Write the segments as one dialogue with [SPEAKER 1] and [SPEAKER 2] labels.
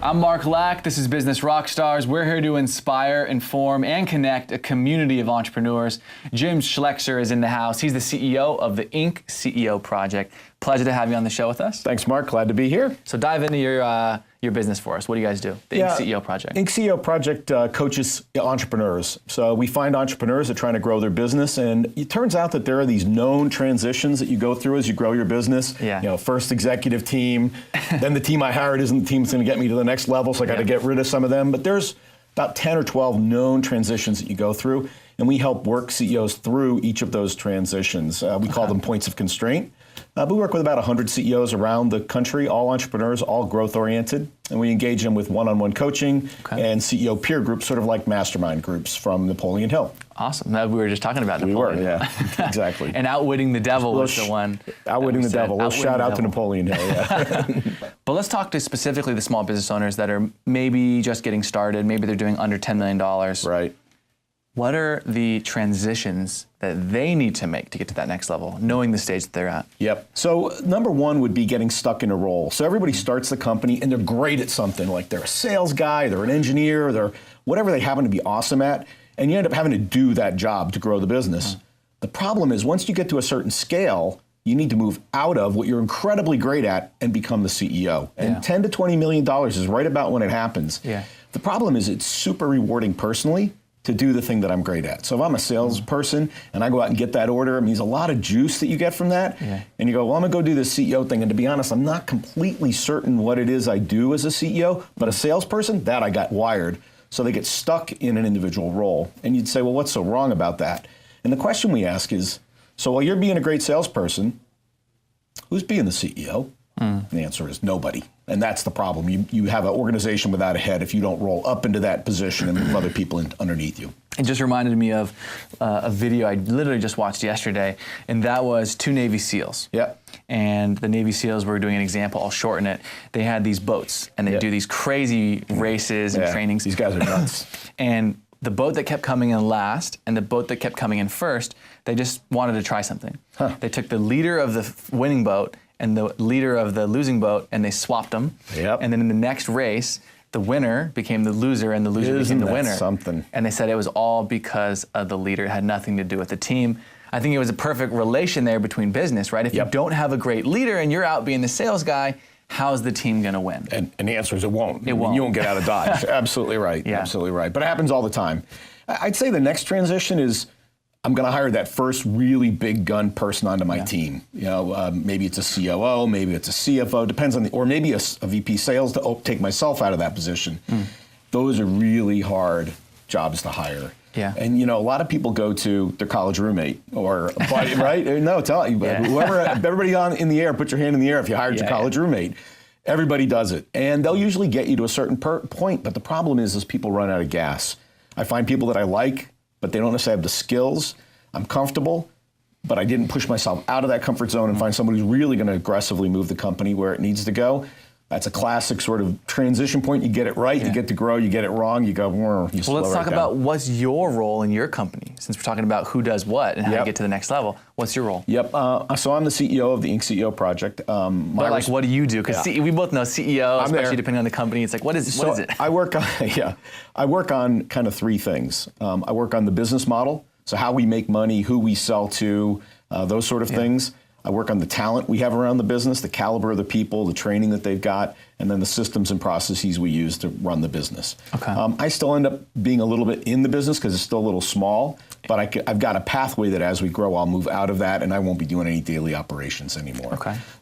[SPEAKER 1] I'm Mark Lack. This is Business Rockstars. We're here to inspire, inform, and connect a community of entrepreneurs. Jim Schleckser is in the house. He's the CEO of the Inc. CEO Project. Pleasure to have you on the show with us.
[SPEAKER 2] Thanks, Mark. Glad to be here.
[SPEAKER 1] So dive into your business for us. What do you guys do? The Inc. CEO Project.
[SPEAKER 2] Inc. CEO Project coaches entrepreneurs. So we find entrepreneurs that are trying to grow their business, and it turns out that there are these known transitions that you go through as you grow your business.
[SPEAKER 1] Yeah.
[SPEAKER 2] You know, first executive team, then the team I hired isn't the team that's going to get me to the next level, so I got to get rid of some of them. But there's about 10 or 12 known transitions that you go through, and we help work CEOs through each of those transitions. We call them points of constraint. We work with about 100 CEOs around the country, all entrepreneurs, all growth-oriented, and we engage them with one-on-one coaching and CEO peer groups, sort of like mastermind groups from Napoleon Hill.
[SPEAKER 1] Awesome. We were just talking about Napoleon.
[SPEAKER 2] We were, yeah, exactly.
[SPEAKER 1] And Outwitting the Devil was the one.
[SPEAKER 2] Outwitting the Devil. We'll shout out to Napoleon Hill, yeah.
[SPEAKER 1] But let's talk to specifically the small business owners that are maybe just getting started, maybe they're doing under $10 million.
[SPEAKER 2] Right.
[SPEAKER 1] What are the transitions that they need to make to get to that next level, knowing the stage that they're at?
[SPEAKER 2] Yep. So number one would be getting stuck in a role. So everybody starts the company and they're great at something, like they're a sales guy, they're an engineer, they're whatever they happen to be awesome at, and you end up having to do that job to grow the business. The problem is once you get to a certain scale, you need to move out of what you're incredibly great at and become the CEO. And $10 to $20 million is right about when it happens.
[SPEAKER 1] Yeah.
[SPEAKER 2] The problem is it's super rewarding personally to do the thing that I'm great at. So if I'm a salesperson and I go out and get that order, it means a lot of juice that you get from that. Yeah. And you go, well, I'm gonna go do this CEO thing. And to be honest, I'm not completely certain what it is I do as a CEO, but a salesperson, that I got wired. So they get stuck in an individual role. And you'd say, well, what's so wrong about that? And the question we ask is, so while you're being a great salesperson, who's being the CEO? And the answer is nobody. And that's the problem. You have an organization without a head if you don't roll up into that position and move other people underneath you.
[SPEAKER 1] It just reminded me of a video I literally just watched yesterday, and that was 2 Navy SEALs.
[SPEAKER 2] Yep.
[SPEAKER 1] And the Navy SEALs were doing an example, I'll shorten it. They had these boats, and they do these crazy races and trainings.
[SPEAKER 2] These guys are nuts.
[SPEAKER 1] And the boat that kept coming in last and the boat that kept coming in first, they just wanted to try something. They took the leader of the winning boat and the leader of the losing boat, and they swapped them. And then in the next race, the winner became the loser, and the loser became the winner.
[SPEAKER 2] Something.
[SPEAKER 1] And they said it was all because of the leader. It had nothing to do with the team. I think it was a perfect relation there between business, right? If you don't have a great leader and you're out being the sales guy, how's the team going to win?
[SPEAKER 2] And the answer is it won't.
[SPEAKER 1] It won't.
[SPEAKER 2] You won't get out of Dodge. Absolutely right.
[SPEAKER 1] Yeah.
[SPEAKER 2] Absolutely right. But it happens all the time. I'd say the next transition is I'm going to hire that first really big gun person onto my team. You know, maybe it's a COO, maybe it's a CFO, depends on or maybe a VP sales to take myself out of that position. Those are really hard jobs to hire.
[SPEAKER 1] Yeah.
[SPEAKER 2] And you know, a lot of people go to their college roommate or a buddy, right? No, tell you, whoever, everybody in the air, put your hand in the air if you hired your college roommate. Everybody does it, and they'll usually get you to a certain point. But the problem is people run out of gas. I find people that I like, but they don't necessarily have the skills. I'm comfortable, but I didn't push myself out of that comfort zone and find somebody who's really going to aggressively move the company where it needs to go. That's a classic sort of transition point. You get it right, you get to grow. You get it wrong, you go, you slow
[SPEAKER 1] Well, let's
[SPEAKER 2] right
[SPEAKER 1] talk
[SPEAKER 2] down.
[SPEAKER 1] about what's your role in your company. Since we're talking about who does what and how to get to the next level, what's your role?
[SPEAKER 2] Yep. So I'm the CEO of the Inc. CEO Project.
[SPEAKER 1] But like, what do you do? Because we both know CEO, especially depending on the company. It's like, what is it?
[SPEAKER 2] I work on kind of 3 things. I work on the business model, so how we make money, who we sell to, those sort of things. I work on the talent we have around the business, the caliber of the people, the training that they've got, and then the systems and processes we use to run the business. I still end up being a little bit in the business because it's still a little small, but I've got a pathway that as we grow, I'll move out of that and I won't be doing any daily operations anymore.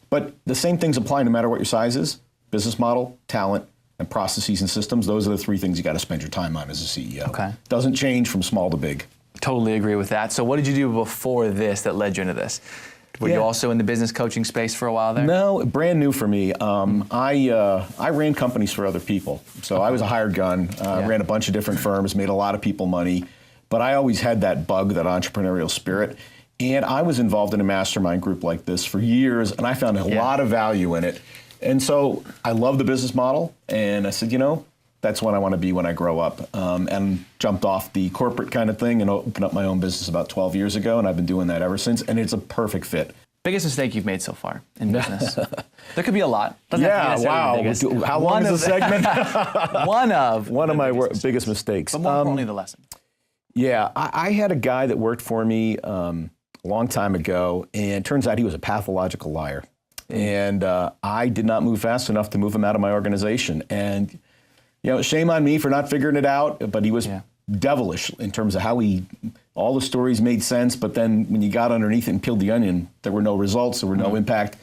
[SPEAKER 2] But the same things apply no matter what your size is: business model, talent, and processes and systems. Those are the 3 things you got to spend your time on as a CEO. Doesn't change from small to big.
[SPEAKER 1] Totally agree with that. So what did you do before this that led you into this? Were you also in the business coaching space for a while there?
[SPEAKER 2] No, brand new for me. I ran companies for other people. So I was a hired gun, ran a bunch of different firms, made a lot of people money. But I always had that bug, that entrepreneurial spirit. And I was involved in a mastermind group like this for years, and I found a lot of value in it. And so I love the business model, and I said, you know, that's what I want to be when I grow up. And jumped off the corporate kind of thing and opened up my own business about 12 years ago, and I've been doing that ever since, and it's a perfect fit.
[SPEAKER 1] Biggest mistake you've made so far in business? There could be a lot. Doesn't have to be
[SPEAKER 2] wow.
[SPEAKER 1] necessarily the biggest.
[SPEAKER 2] How long is the segment?
[SPEAKER 1] One of
[SPEAKER 2] my biggest mistakes.
[SPEAKER 1] But more importantly, the lesson.
[SPEAKER 2] Yeah, I had a guy that worked for me a long time ago, and it turns out he was a pathological liar. And I did not move fast enough to move him out of my organization. And, shame on me for not figuring it out, but he was devilish in terms of how all the stories made sense, but then when you got underneath it and peeled the onion, there were no results, there were no impact.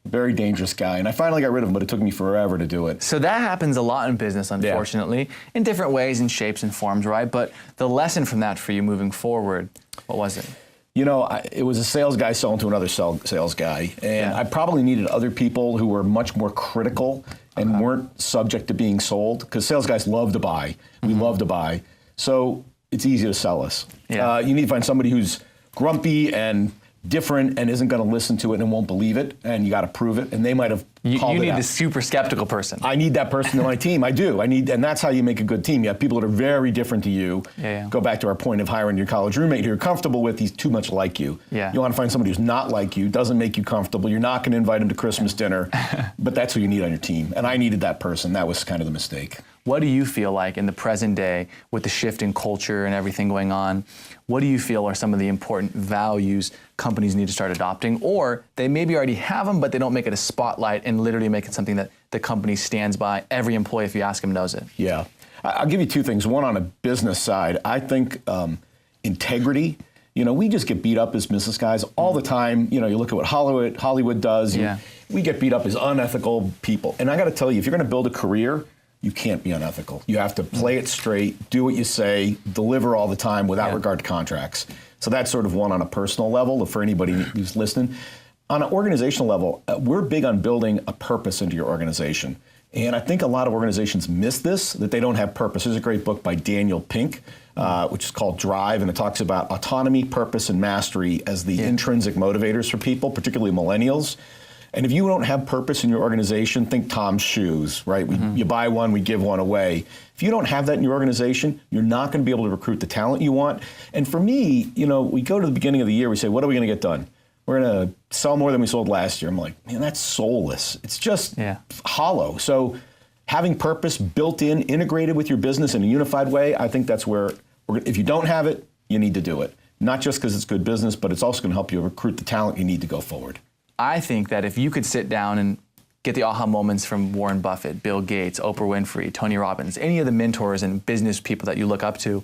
[SPEAKER 2] Very dangerous guy. And I finally got rid of him, but it took me forever to do it.
[SPEAKER 1] So that happens a lot in business, unfortunately, in different ways and shapes and forms, right? But the lesson from that for you moving forward, what was it?
[SPEAKER 2] It was a sales guy selling to another sales guy. And I probably needed other people who were much more critical and weren't subject to being sold, because sales guys love to buy. We love to buy. So it's easy to sell us. Yeah. You need to find somebody who's grumpy and different and isn't going to listen to it and won't believe it, and you got to prove it. And they might have called it out.
[SPEAKER 1] You need the super skeptical person.
[SPEAKER 2] I need that person on my team. I do. And that's how you make a good team. You have people that are very different to you. Go back to our point of hiring your college roommate who you're comfortable with. He's too much like you. You want to find somebody who's not like you, doesn't make you comfortable. You're not going to invite him to Christmas dinner, but that's who you need on your team. And I needed that person. That was kind of the mistake.
[SPEAKER 1] What do you feel like in the present day with the shift in culture and everything going on? What do you feel are some of the important values companies need to start adopting? Or they maybe already have them, but they don't make it a spotlight and literally make it something that the company stands by. Every employee, if you ask him, knows it. Yeah.
[SPEAKER 2] I'll give you two things. One on a business side, I think integrity. We just get beat up as business guys all the time. You look at what Hollywood does. We get beat up as unethical people. And I got to tell you, if you're going to build a career, you can't be unethical. You have to play it straight, do what you say, deliver all the time without regard to contracts. So that's sort of one on a personal level for anybody who's listening. On an organizational level, we're big on building a purpose into your organization. And I think a lot of organizations miss this, that they don't have purpose. There's a great book by Daniel Pink, which is called Drive, and it talks about autonomy, purpose, and mastery as the intrinsic motivators for people, particularly millennials. And if you don't have purpose in your organization, think Tom's shoes, right? You buy one, we give one away. If you don't have that in your organization, you're not going to be able to recruit the talent you want. And for me, we go to the beginning of the year, we say, what are we going to get done? We're going to sell more than we sold last year. I'm like, man, that's soulless. It's just hollow. So having purpose built in, integrated with your business in a unified way, I think that's where, if you don't have it, you need to do it. Not just because it's good business, but it's also going to help you recruit the talent you need to go forward.
[SPEAKER 1] I think that if you could sit down and get the aha moments from Warren Buffett, Bill Gates, Oprah Winfrey, Tony Robbins, any of the mentors and business people that you look up to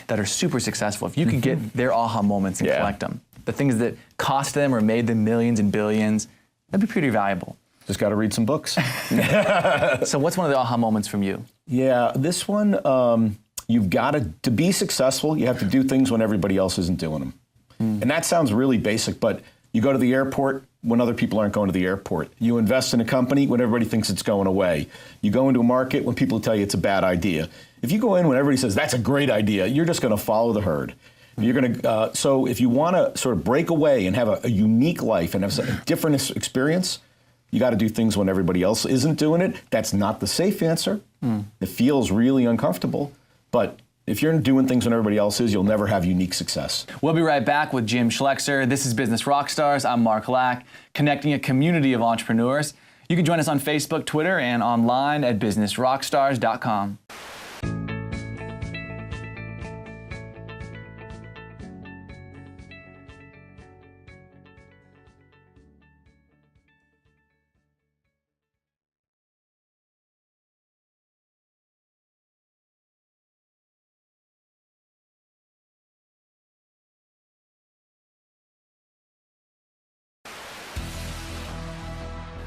[SPEAKER 1] that are super successful, if you could get their aha moments and collect them, the things that cost them or made them millions and billions, that'd be pretty valuable.
[SPEAKER 2] Just got to read some books.
[SPEAKER 1] So what's one of the aha moments from you?
[SPEAKER 2] Yeah, this one, you've got to be successful, you have to do things when everybody else isn't doing them. And that sounds really basic, but you go to the airport when other people aren't going to the airport. You invest in a company when everybody thinks it's going away. You go into a market when people tell you it's a bad idea. If you go in when everybody says that's a great idea, you're just going to follow the herd. You're going to. So if you want to sort of break away and have a unique life and have a different experience, you got to do things when everybody else isn't doing it. That's not the safe answer. It feels really uncomfortable, but if you're doing things when everybody else is, you'll never have unique success.
[SPEAKER 1] We'll be right back with Jim Schleckser. This is Business Rockstars. I'm Mark Lack, connecting a community of entrepreneurs. You can join us on Facebook, Twitter, and online at businessrockstars.com.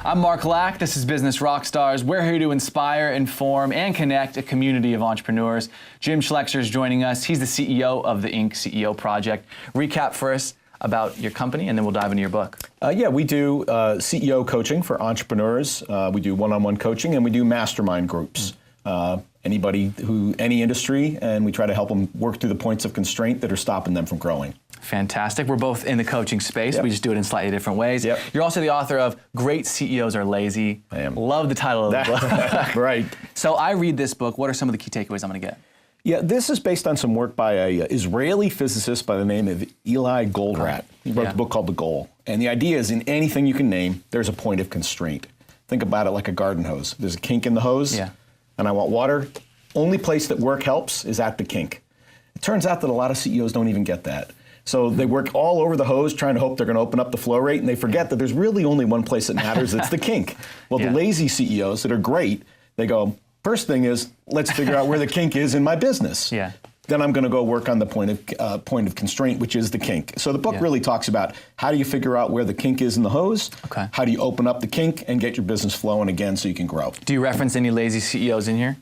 [SPEAKER 1] I'm Mark Lack. This is Business Rockstars. We're here to inspire, inform, and connect a community of entrepreneurs. Jim Schleckser is joining us. He's the CEO of the Inc. CEO Project. Recap for us about your company, and then we'll dive into your book.
[SPEAKER 2] We do CEO coaching for entrepreneurs. We do one-on-one coaching, and we do mastermind groups. Any industry, and we try to help them work through the points of constraint that are stopping them from growing.
[SPEAKER 1] Fantastic. We're both in the coaching space. We just do it in slightly different ways. You're also the author of Great CEOs Are Lazy.
[SPEAKER 2] I am.
[SPEAKER 1] Love the title of the book.
[SPEAKER 2] Right.
[SPEAKER 1] So I read this book. What are some of the key takeaways I'm going to get?
[SPEAKER 2] Yeah, this is based on some work by an Israeli physicist by the name of Eli Goldratt. He wrote a book called The Goal. And the idea is in anything you can name, there's a point of constraint. Think about it like a garden hose. There's a kink in the hose, and I want water. Only place that work helps is at the kink. It turns out that a lot of CEOs don't even get that. So they work all over the hose trying to hope they're going to open up the flow rate, and they forget that there's really only one place that matters. It's the kink. Well, the lazy CEOs that are great, they go, first thing is, let's figure out where the kink is in my business. Then I'm going to go work on the point of constraint, which is the kink. So the book really talks about how do you figure out where the kink is in the hose, how do you open up the kink and get your business flowing again so you can grow.
[SPEAKER 1] Do you reference any lazy CEOs in here?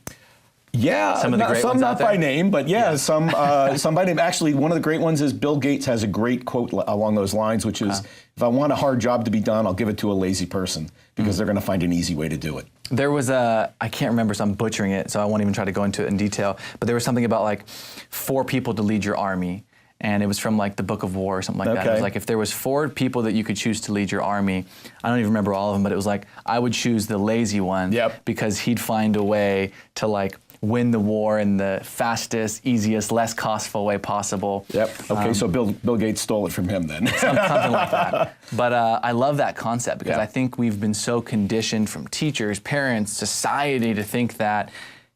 [SPEAKER 2] Yeah,
[SPEAKER 1] some of the great ones
[SPEAKER 2] not by name, but some by name. Actually, one of the great ones is Bill Gates has a great quote along those lines, which is, if I want a hard job to be done, I'll give it to a lazy person because they're going to find an easy way to do it.
[SPEAKER 1] There was I can't remember, so I'm butchering it, so I won't even try to go into it in detail, but there was something about like 4 people to lead your army. And it was from like the Book of War or something like that. It was like if there was 4 people that you could choose to lead your army, I don't even remember all of them, but it was like I would choose the lazy one because he'd find a way to like win the war in the fastest, easiest, less costful way possible.
[SPEAKER 2] Okay, so Bill Gates stole it from him then.
[SPEAKER 1] Something like that. But I love that concept because I think we've been so conditioned from teachers, parents, society to think that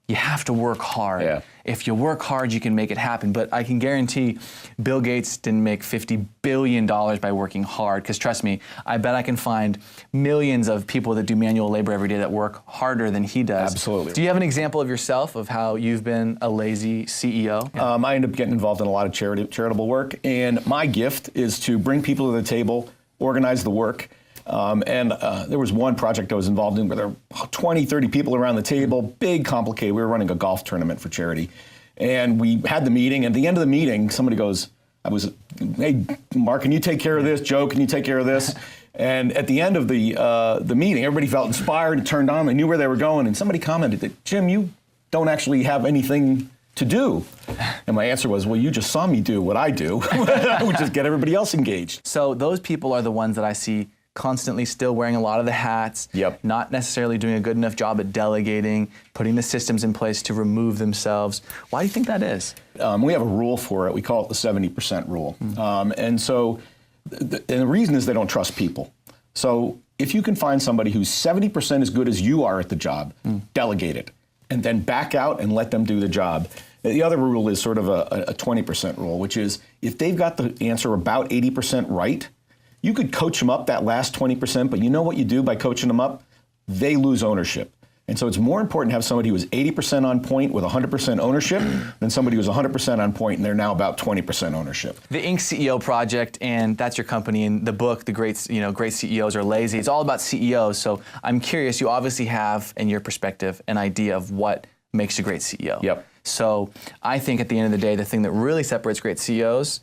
[SPEAKER 1] you have to work hard. If you work hard, you can make it happen. But I can guarantee Bill Gates didn't make $50 billion by working hard. Because trust me, I bet I can find millions of people that do manual labor every day that work harder than he does.
[SPEAKER 2] Absolutely.
[SPEAKER 1] Do you have an example of yourself of how you've been a lazy CEO?
[SPEAKER 2] I end up getting involved in a lot of charitable work. And my gift is to bring people to the table, organize the work. There was one project I was involved in where there were 20, 30 people around the table, big, complicated. We were running a golf tournament for charity. And we had the meeting. At the end of the meeting, somebody goes, hey, Mark, can you take care of this? Joe, can you take care of this? And at the end of the meeting, everybody felt inspired and turned on. They knew where they were going. And somebody commented that, Jim, you don't actually have anything to do. And my answer was, well, you just saw me do what I do, which is get everybody else engaged.
[SPEAKER 1] So those people are the ones that I see constantly still wearing a lot of the hats, not necessarily doing a good enough job at delegating, putting the systems in place to remove themselves. Why do you think that is?
[SPEAKER 2] We have a rule for it. We call it the 70% rule. And so the reason is they don't trust people. So if you can find somebody who's 70% as good as you are at the job, delegate it, and then back out and let them do the job. The other rule is sort of a 20% rule, which is if they've got the answer about 80% right, you could coach them up that last 20%, but you know what you do by coaching them up? They lose ownership. And so it's more important to have somebody who is 80% on point with 100% ownership than somebody who's 100% on point and they're now about 20% ownership.
[SPEAKER 1] The Inc. CEO Project, and that's your company, and the book, The Great CEOs Are Lazy. It's all about CEOs. So I'm curious, you obviously have, in your perspective, an idea of what makes a great CEO. So I think at the end of the day, the thing that really separates great CEOs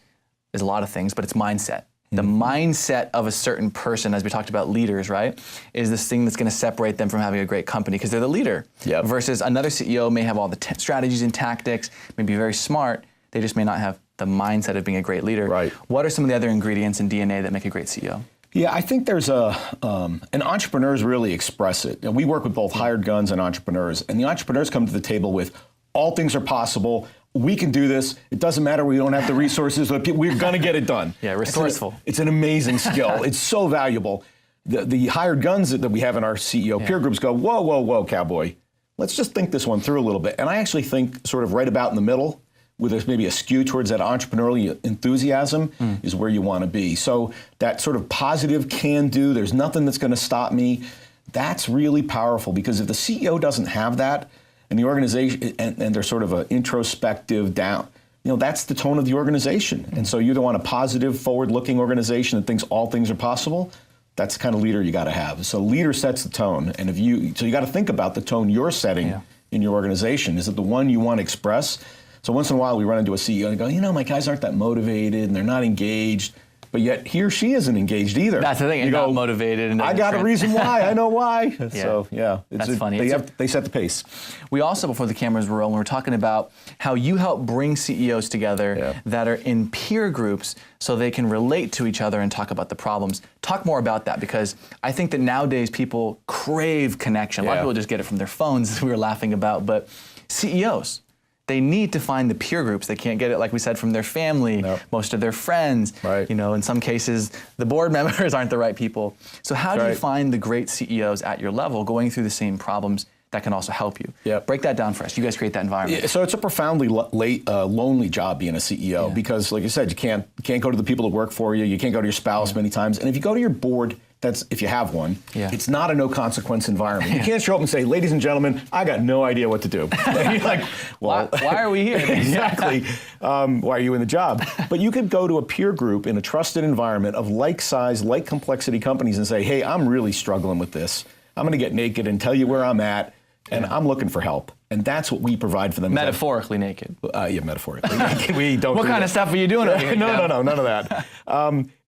[SPEAKER 1] is a lot of things, but it's mindset. The mindset of a certain person, as we talked about leaders, right, is this thing that's going to separate them from having a great company because they're the leader. Versus another CEO may have all the strategies and tactics, may be very smart, they just may not have the mindset of being a great leader. What are some of the other ingredients in DNA that make a great CEO?
[SPEAKER 2] Yeah, I think there's and entrepreneurs really express it. And we work with both hired guns and entrepreneurs, and the entrepreneurs come to the table with all things are possible. We can do this. It doesn't matter. We don't have the resources. We're going to get it done.
[SPEAKER 1] Resourceful.
[SPEAKER 2] It's an amazing skill. It's so valuable. The hired guns that we have in our CEO peer groups go, whoa, whoa, whoa, cowboy. Let's just think this one through a little bit. And I actually think sort of right about in the middle, with maybe a skew towards that entrepreneurial enthusiasm is where you want to be. So that sort of positive can-do, there's nothing that's going to stop me, that's really powerful because if the CEO doesn't have that, and the organization, and they're sort of an introspective down, that's the tone of the organization. And so you don't want a positive, forward-looking organization that thinks all things are possible. That's the kind of leader you got to have. So leader sets the tone, and so you got to think about the tone you're setting in your organization. Is it the one you want to express? So once in a while we run into a CEO and go, my guys aren't that motivated and they're not engaged. But yet he or she isn't engaged either.
[SPEAKER 1] That's the thing. You're not motivated. And
[SPEAKER 2] I got a reason why. I know why. So
[SPEAKER 1] that's funny.
[SPEAKER 2] They set the pace.
[SPEAKER 1] We also, before the cameras were rolling, we're talking about how you help bring CEOs together that are in peer groups so they can relate to each other and talk about the problems. Talk more about that because I think that nowadays people crave connection. A lot of people just get it from their phones, as we were laughing about. But CEOs, they need to find the peer groups. They can't get it, like we said, from their family, most of their friends.
[SPEAKER 2] Right.
[SPEAKER 1] You know, in some cases, the board members aren't the right people. So how do you find the great CEOs at your level going through the same problems that can also help you?
[SPEAKER 2] Yeah.
[SPEAKER 1] Break that down for us. You guys create that environment.
[SPEAKER 2] Yeah, so it's a profoundly lonely job being a CEO because, like you said, you can't go to the people that work for you. You can't go to your spouse many times. And if you go to your board, that's if you have one, it's not a no consequence environment. You can't show up and say, ladies and gentlemen, I got no idea what to do. And you're like, well,
[SPEAKER 1] why are we here?
[SPEAKER 2] Exactly. Why are you in the job? But you could go to a peer group in a trusted environment of like size, like complexity companies and say, hey, I'm really struggling with this. I'm going to get naked and tell you where I'm at. And I'm looking for help. And that's what we provide for them.
[SPEAKER 1] Metaphorically naked.
[SPEAKER 2] Yeah, metaphorically. We don't
[SPEAKER 1] What kind of stuff are you doing over here?
[SPEAKER 2] No, none of that.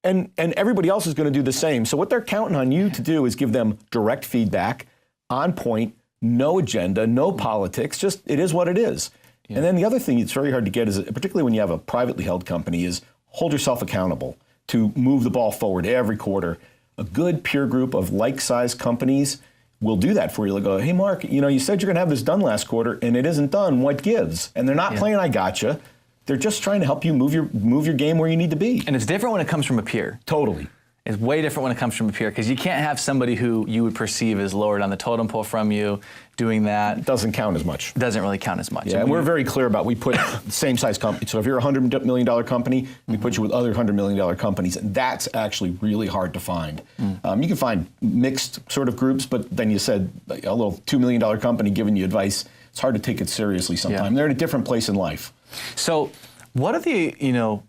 [SPEAKER 2] And everybody else is going to do the same. So what they're counting on you to do is give them direct feedback, on point, no agenda, no politics, just it is what it is. Yeah. And then the other thing it's very hard to get is, particularly when you have a privately held company, is hold yourself accountable to move the ball forward every quarter. A good peer group of like-sized companies will do that for you. They'll go, hey, Mark, you said you're going to have this done last quarter, and it isn't done. What gives? And they're not playing I gotcha. They're just trying to help you move your game where you need to be.
[SPEAKER 1] And it's different when it comes from a peer.
[SPEAKER 2] Totally.
[SPEAKER 1] It's way different when it comes from a peer because you can't have somebody who you would perceive as lower down the totem pole from you doing that.
[SPEAKER 2] It doesn't count as much.
[SPEAKER 1] Doesn't really count as much.
[SPEAKER 2] Yeah, and we're very clear about we put the same size company. So if you're a $100 million company, we put you with other $100 million companies. And that's actually really hard to find. You can find mixed sort of groups, but then you said a little $2 million company giving you advice. It's hard to take it seriously sometimes. They're in a different place in life.
[SPEAKER 1] So what are the,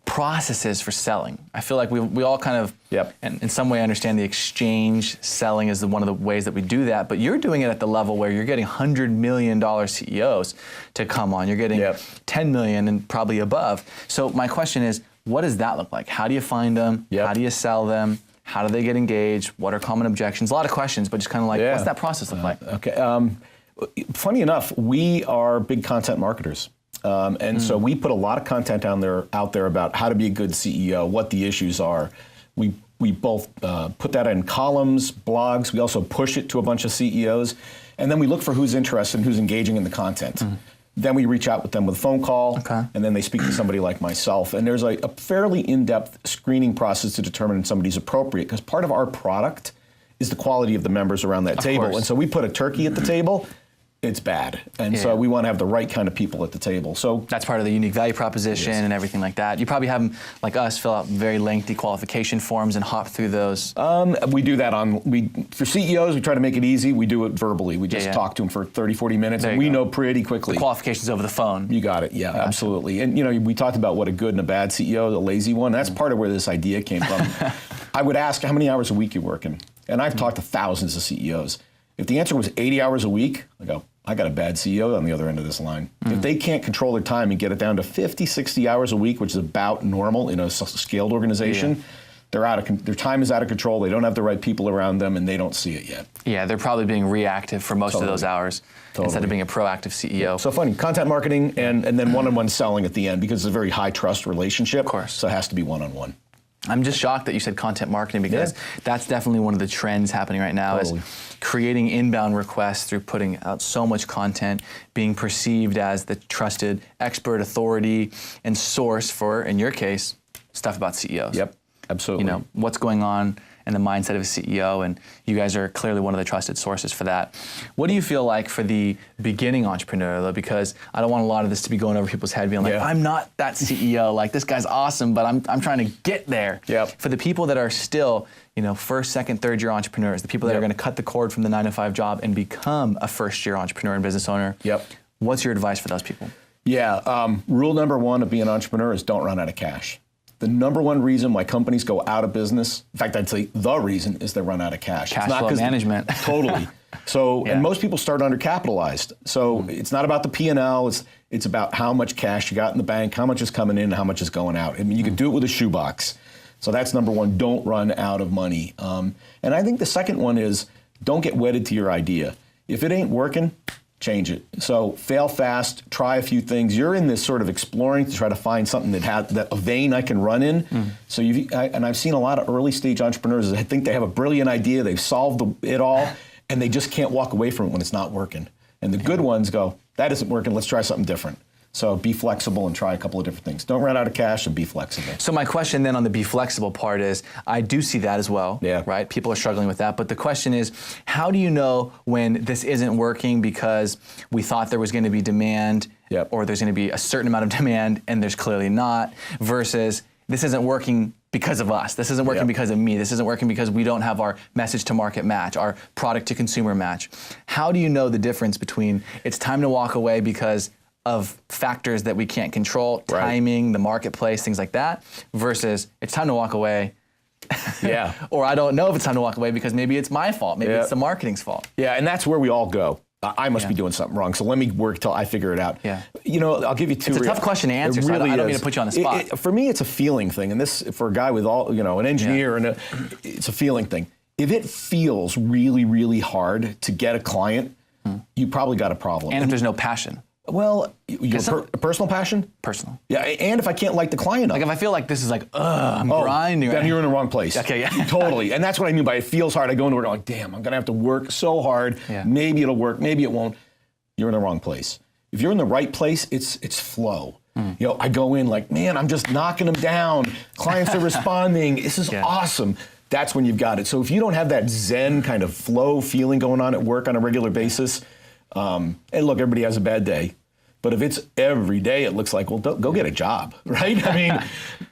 [SPEAKER 1] processes for selling? I feel like we all kind of, and in some way understand the exchange selling is one of the ways that we do that, but you're doing it at the level where you're getting $100 million CEOs to come on. You're getting 10 million and probably above. So my question is, what does that look like? How do you find them? How do you sell them? How do they get engaged? What are common objections? A lot of questions, but just kind of like, what's that process look like?
[SPEAKER 2] Okay. Funny enough, we are big content marketers. So we put a lot of content out there about how to be a good CEO, what the issues are. We both put that in columns, blogs. We also push it to a bunch of CEOs. And then we look for who's interested and who's engaging in the content. Then we reach out with them with a phone call, and then they speak to somebody like myself. And there's a fairly in-depth screening process to determine if somebody's appropriate, because part of our product is the quality of the members around that table.
[SPEAKER 1] Course.
[SPEAKER 2] And so we put a turkey at the table. It's bad. And so we want to have the right kind of people at the table. So
[SPEAKER 1] that's part of the unique value proposition and everything like that. You probably have them, like us, fill out very lengthy qualification forms and hop through those.
[SPEAKER 2] We do that for CEOs, we try to make it easy. We do it verbally. We just talk to them for 30, 40 minutes, and we know pretty quickly.
[SPEAKER 1] The qualifications over the phone.
[SPEAKER 2] You got it. Yeah, absolutely. And we talked about what a good and a bad CEO, the lazy one. That's part of where this idea came from. I would ask, how many hours a week you're working? And I've talked to thousands of CEOs. If the answer was 80 hours a week, I go, I got a bad CEO on the other end of this line. If they can't control their time and get it down to 50, 60 hours a week, which is about normal in a scaled organization, their time is out of control. They don't have the right people around them, and they don't see it yet.
[SPEAKER 1] Yeah, they're probably being reactive for most of those hours instead of being a proactive CEO.
[SPEAKER 2] So funny, content marketing and then one-on-one selling at the end, because it's a very high trust relationship.
[SPEAKER 1] Of course.
[SPEAKER 2] So it has to be one-on-one.
[SPEAKER 1] I'm just shocked that you said content marketing, because that's definitely one of the trends happening right now is creating inbound requests through putting out so much content, being perceived as the trusted expert, authority, and source for, in your case, stuff about CEOs.
[SPEAKER 2] Yep, absolutely.
[SPEAKER 1] What's going on in the mindset of a CEO, and you guys are clearly one of the trusted sources for that. What do you feel like for the beginning entrepreneur, though? Because I don't want a lot of this to be going over people's head, being like, I'm not that CEO, like this guy's awesome, but I'm trying to get there. For the people that are still, first, second, third year entrepreneurs, the people that are going to cut the cord from the 9-to-5 job and become a first year entrepreneur and business owner, what's your advice for those people?
[SPEAKER 2] Rule number one of being an entrepreneur is don't run out of cash. The number one reason why companies go out of business, in fact, I'd say the reason, is they run out of cash.
[SPEAKER 1] Cash flow management.
[SPEAKER 2] Totally. So, and most people start undercapitalized. So it's not about the P&L. It's about how much cash you got in the bank, how much is coming in, and how much is going out. I mean, you can do it with a shoebox. So that's number one. Don't run out of money. And I think the second one is don't get wedded to your idea. If it ain't working, change it. So fail fast, try a few things. You're in this sort of exploring to try to find something that a vein I can run in. So and I've seen a lot of early stage entrepreneurs that think they have a brilliant idea, they've solved it all, and they just can't walk away from it when it's not working. And the good ones go, that isn't working, let's try something different. So be flexible and try a couple of different things. Don't run out of cash and be flexible.
[SPEAKER 1] So my question then on the be flexible part is, I do see that as well, right? People are struggling with that. But the question is, how do you know when this isn't working because we thought there was going to be demand or there's going to be a certain amount of demand and there's clearly not, versus this isn't working because of us. This isn't working because of me. This isn't working because we don't have our message to market match, our product to consumer match. How do you know the difference between it's time to walk away because of factors that we can't control, timing, the marketplace, things like that, versus it's time to walk away. Or I don't know if it's time to walk away because maybe it's my fault. Maybe it's the marketing's fault.
[SPEAKER 2] Yeah, and that's where we all go. I must be doing something wrong, so let me work till I figure it out. You know, I'll give you two.
[SPEAKER 1] It's a tough question to answer, so I don't mean to put you on the spot.
[SPEAKER 2] For me, it's a feeling thing, and this, for a guy with all, you know, an engineer, and it's a feeling thing. If it feels really, really hard to get a client, you probably got a problem.
[SPEAKER 1] And if there's no passion.
[SPEAKER 2] Well, your personal passion?
[SPEAKER 1] Personal.
[SPEAKER 2] Yeah, and if I can't light the client up.
[SPEAKER 1] Like if I feel like this is like, I'm grinding.
[SPEAKER 2] Then you're in the wrong place.
[SPEAKER 1] Okay,
[SPEAKER 2] Totally. And that's what I mean by it feels hard. I go into work, I'm like, damn, I'm going to have to work so hard. Maybe it'll work, maybe it won't. You're in the wrong place. If you're in the right place, it's flow. You know, I go in like, man, I'm just knocking them down. Clients are responding. This is awesome. That's when you've got it. So if you don't have that Zen kind of flow feeling going on at work on a regular basis, and look, everybody has a bad day. But if it's every day, it looks like, well, go get a job, right? I mean,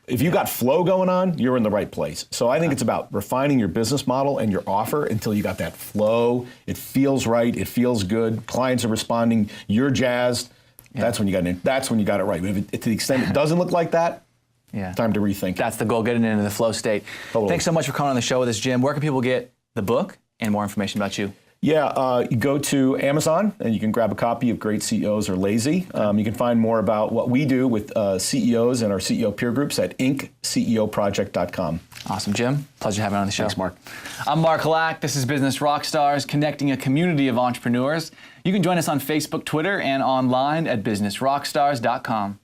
[SPEAKER 2] if you got flow going on, you're in the right place. So I think it's about refining your business model and your offer until you got that flow. It feels right. It feels good. Clients are responding. You're jazzed. That's when you got it. That's when you got it right. But if to the extent it doesn't look like that, time to rethink.
[SPEAKER 1] That's the goal, getting into the flow state. Thanks so much for coming on the show with us, Jim. Where can people get the book and more information about you?
[SPEAKER 2] Yeah, you go to Amazon and you can grab a copy of Great CEOs Are Lazy. You can find more about what we do with CEOs and our CEO peer groups at incceoproject.com.
[SPEAKER 1] Awesome, Jim. Pleasure having you on the show.
[SPEAKER 2] Thanks, Mark.
[SPEAKER 1] I'm Mark Lack. This is Business Rockstars, connecting a community of entrepreneurs. You can join us on Facebook, Twitter, and online at businessrockstars.com.